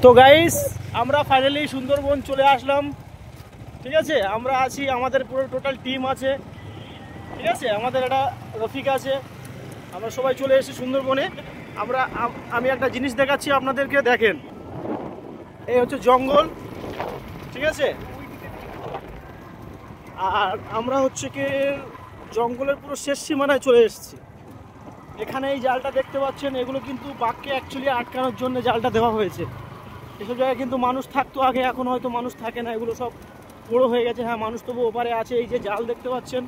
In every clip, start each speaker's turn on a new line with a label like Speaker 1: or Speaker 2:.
Speaker 1: তো গাইস আমরা ফাইনালি সুন্দরবন চলে আসলাম। ঠিক আছে, আমরা আছি, আমাদের পুরো টোটাল টিম আছে। ঠিক আছে, আমাদের একটা রফিক আছে, আমরা সবাই চলে এসেছি সুন্দরবনে। আমি একটা জিনিস দেখাচ্ছি আপনাদেরকে, দেখেন এই হচ্ছে জঙ্গল। ঠিক আছে, আর আমরা হচ্ছে কি জঙ্গলের পুরো শেষ সীমানায় চলে এসেছি। এখানে এই জালটা দেখতে পাচ্ছেন, এগুলো কিন্তু বাঘকে অ্যাকচুয়ালি আটকানোর জন্য জালটা দেওয়া হয়েছে। এসব জায়গায় কিন্তু মানুষ থাকতো আগে, এখন হয়তো মানুষ থাকে না, এগুলো সব বড়ো হয়ে গেছে। হ্যাঁ, মানুষ তবু ওপারে আছে, এই যে জাল দেখতে পাচ্ছেন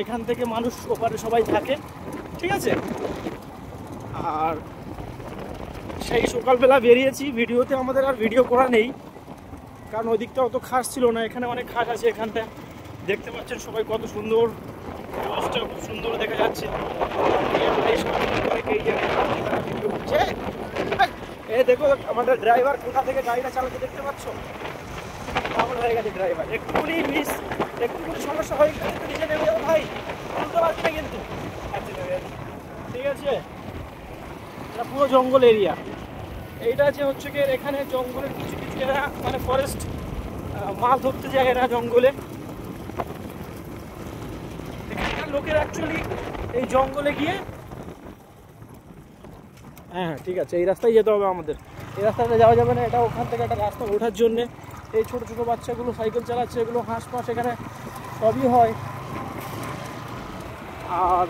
Speaker 1: এখান থেকে মানুষ ওপারে সবাই থাকে। ঠিক আছে, আর সেই সকালবেলা বেরিয়েছি, ভিডিওতে আমাদের আর ভিডিও করা নেই, কারণ ওই দিকটা অত খাস ছিল না, এখানে অনেক খাস আছে। এখানটা দেখতে পাচ্ছেন সবাই কত সুন্দর, রোজটা খুব সুন্দর দেখা যাচ্ছে। এই দেখো আমাদের ড্রাইভার কোথা থেকে গাড়িটা চালাতে দেখতে পাচ্ছ, পাগল হয়ে গেছে ড্রাইভার। একটুখানি সমস্যা হয়ে গেলে তো নিচে নেমে যাবো ভাই, বুঝতে পারছি না কিন্তু। ঠিক আছে, এটা পুরো জঙ্গল এরিয়া। এইটা যে হচ্ছে কি এখানে জঙ্গলের কিছু কিছু এরা মানে ফরেস্ট মাছ ধরতে যায় এরা জঙ্গলে। এখানকার লোকের অ্যাকচুয়ালি এই জঙ্গলে গিয়ে, হ্যাঁ ঠিক আছে, এই রাস্তায় যেতে হবে আমাদের। এই রাস্তাটা যাওয়া যাবে না, এটা ওখান থেকে একটা রাস্তা ওঠার জন্যে। এই ছোটো ছোটো বাচ্চাগুলো সাইকেল চালাচ্ছে, এগুলো হাঁস ফাঁস এখানে সবই হয়। আর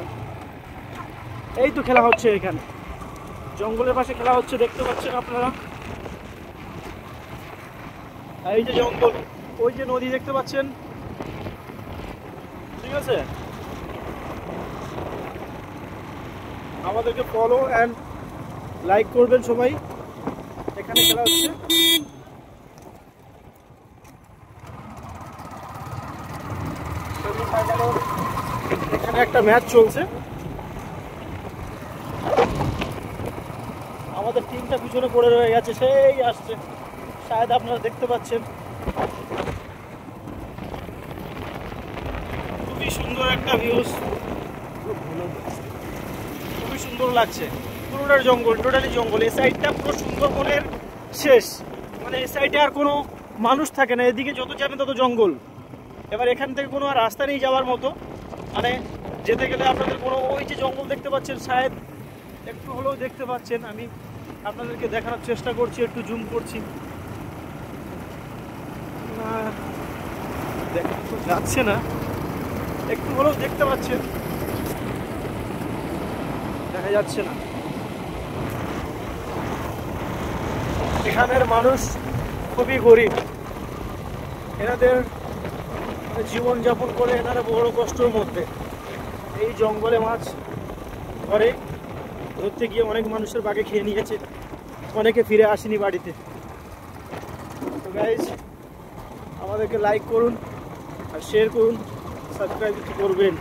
Speaker 1: এই তো খেলা হচ্ছে এখানে, জঙ্গলের পাশে খেলা হচ্ছে, দেখতে পাচ্ছেন আপনারা। এই যে জঙ্গল, ওই যে নদী দেখতে পাচ্ছেন। ঠিক আছে, আমাদেরকে ফলো অ্যান্ড লাইক করবেন সবাই। এখানে খেলা হচ্ছে, এখানে একটা ম্যাচ চলছে। আমাদের টিমটা পিছনে পড়ে রয়ে গেছে, সেই আসছে, শায়দ আপনারা দেখতে পাচ্ছেন। খুবই সুন্দর একটা ভিউজ, খুবই সুন্দর লাগছে। পুরোটার জঙ্গল, টোটালি জঙ্গল। এই সাইডটা পুরো সুন্দরবনের শেষ, মানে এই সাইডে আর কোনো মানুষ থাকে না, এদিকে যত যাবেন তত জঙ্গল। এবার এখান থেকে কোনো আর রাস্তা নেই যাওয়ার মতো, মানে যেতে গেলে আপনাদের কোনো, ওই যে জঙ্গল দেখতে পাচ্ছেন, শায়দ একটু হলেও দেখতে পাচ্ছেন, আমি আপনাদেরকে দেখানোর চেষ্টা করছি, একটু জুম করছি, দেখা যাচ্ছে না, একটু হলেও দেখতে পাচ্ছেন, দেখা যাচ্ছে না। এখানের মানুষ খুবই গরিব, এনাদের জীবনযাপন করে এনারা বড় কষ্টের মধ্যে। এই জঙ্গলে মাছ ধরে, ধরতে গিয়ে অনেক মানুষের বাগে খেয়ে নিয়েছে, অনেকে ফিরে আসেনি বাড়িতে। তো গাইজ, আমাদেরকে লাইক করুন আর শেয়ার করুন, সাবস্ক্রাইব করবেন।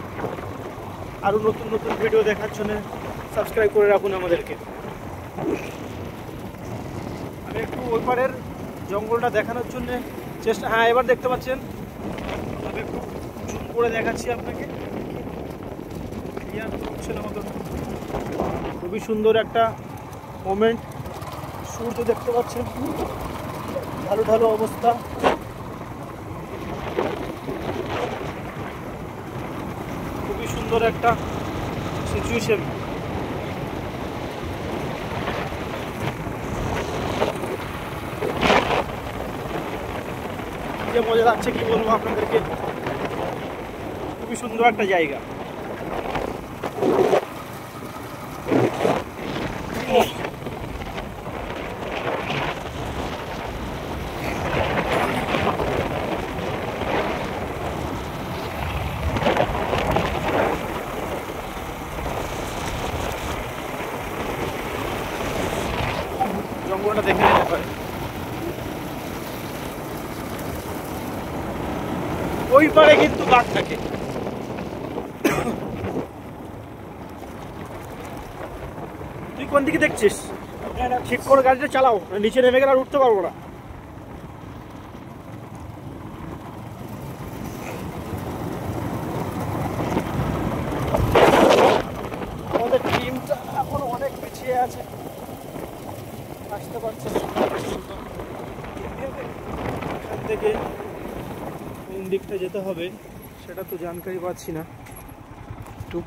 Speaker 1: আরও নতুন নতুন ভিডিও দেখার জন্য সাবস্ক্রাইব করে রাখুন আমাদেরকে। আমি একটু ওই পারের জঙ্গলটা দেখানোর জন্য চেষ্টা, হ্যাঁ এবার দেখতে পাচ্ছেন, আমি একটু জুম করে দেখাচ্ছি আপনাকে। খুবই সুন্দর একটা মোমেন্ট, সূর্য দেখতে পাচ্ছেন, ঢালু ঢালু অবস্থা। খুবই সুন্দর একটা সিচুয়েশন। যে মজা লাগছে কি বলবো আপনাদেরকে, খুবই সুন্দর একটা জায়গা। জঙ্গলটা দেখে নিতে পারে। ওই পারে কিন্তু বাঘ থাকে। তুই কোন দিকে দেখছিস? ঠিক করে গাড়িটা চালাও, নিচে নেমে গেলে আর উঠতে পারবো না। আমাদের টিমটা এখন অনেক পিছিয়ে আছে, আসতে পারছে না এখান থেকে কোন দিকটা যেতে হবে সেটা তো জানকারি পাচ্ছি না। একটু